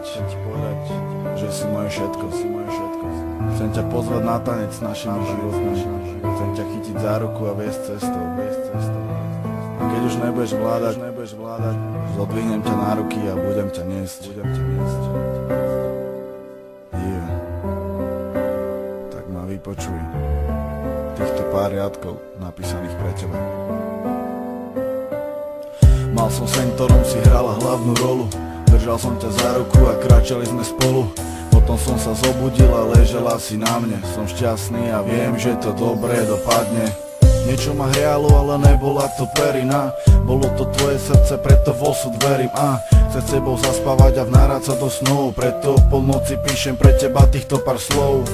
že si moje všetko. Chcem ťa pozvať na tanec s našimi životmi. Chcem ťa chytiť za ruku a viesť cestou. A keď už nebudeš vládať, zodvihnem ťa na ruky a budem ťa niesť. Yeah. Tak ma vypočuj. Týchto pár riadkov napísaných pre teba. Mal som sen, ktorom si hrala hlavnú rolu. Držal som ťa za ruku a kráčali sme spolu. Potom som sa zobudil a ležela si na mne. Som šťastný a viem, že to dobre dopadne. Niečo ma hrialo, ale nebola to perina. Bolo to tvoje srdce, preto v osud verím. A chce s tebou zaspávať a vnárať sa do snov. Preto o polnoci píšem pre teba týchto pár slov.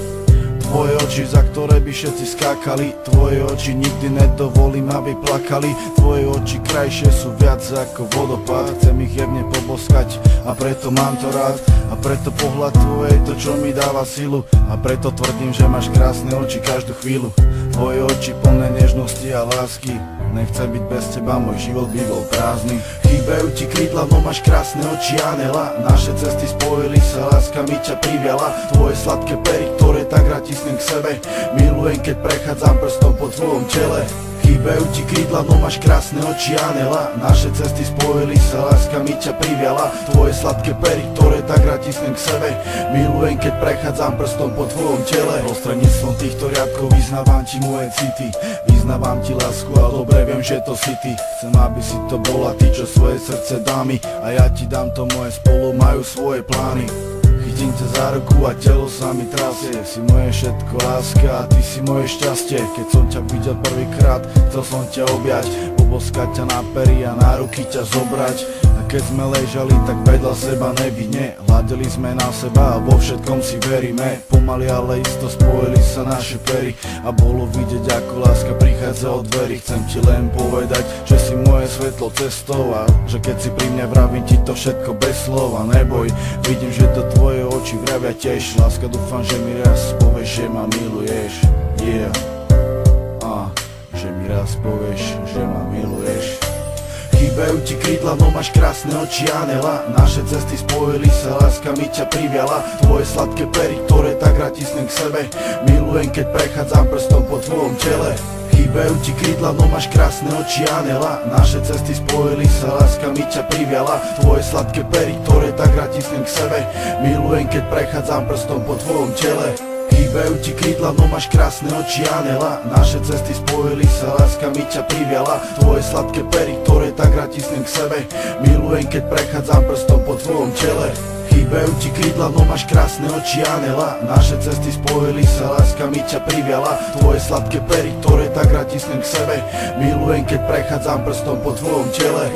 Tvoje oči, za ktoré by všetci skákali. Tvoje oči nikdy nedovolím, aby plakali. Tvoje oči krajšie sú viac ako vodopád. Chcem ich jemne poboskať a preto mám to rád. A preto pohľad tvojej to, čo mi dáva silu. A preto tvrdím, že máš krásne oči každú chvíľu. Tvoje oči plné nežnosti a lásky. Nechcem byť bez teba, môj život by bol prázdny. Chýbajú ti krídla, no máš krásne oči anela. Naše cesty spojili sa, láska mi ťa priviala. Tvoje sladké pery, ktoré tak rád tisnem k sebe. Milujem, keď prechádzam prstom po tvojom tele. Chýbajú ti krídla, no máš krásne oči anela. Naše cesty spojili sa, láska mi ťa priviala. Tvoje sladké pery, ktoré tak rád tisnem k sebe. Milujem, keď prechádzam prstom po tvojom tele. Prostredníctvom týchto riadkov vyznávam ti moje city. Vyznávam ti lásku a dobre viem, že to si ty. Chcem, aby si to bola ty, čo svoje srdce dá mi. A ja ti dám to moje, spolu majú svoje plány. Chytím ťa za ruku a telo sa mi trasie. Si moje všetko, láska, a ty si moje šťastie. Keď som ťa videl prvýkrát, chcel som ťa objať, poboskať ťa na pery a na ruky ťa zobrať. A keď sme ležali tak vedľa seba nevinne, hľadeli sme na seba a vo všetkom si veríme. Pomaly ale isto spojili sa naše pery a bolo vidieť, ako láska prichádza od dverí. Chcem ti len povedať, že si moje svetlo cestou a že keď si pri mne, vravím ti to všetko bez slov. A neboj, vidím, že to tvoje oči vravia tiež. Láska, dúfam, že mi raz povieš, že ma miluješ. Yeah. Že mi raz povieš, že ma miluješ. Chýbajú ti krídla, no máš krásne oči anela. Naše cesty spojili sa, láska mi ťa priviala. Tvoje sladké pery, ktoré tak rád tisnem k sebe. Milujem, keď prechádzam prstom po tvojom tele. Chýbajú ti krídla, no máš krásne oči anela. Naše cesty spojili sa, láska mi ťa priviala. Tvoje sladké pery, ktoré tak rád tisnem k sebe. Milujem, keď prechádzam prstom po tvojom tele. Chýbajú ti krídla, no máš krásne oči anela. Naše cesty spojili sa, láska mi ťa priviala. Tvoje sladké pery, ktoré tak rád tisnem k sebe. Milujem, keď prechádzam prstom po tvojom tele. Chýbajú ti krídla, no máš krásne oči anela. Naše cesty spojili sa, láska mi ťa priviala. Tvoje sladké pery, ktoré tak rád tisnem k sebe. Milujem, keď prechádzam prstom po tvojom tele.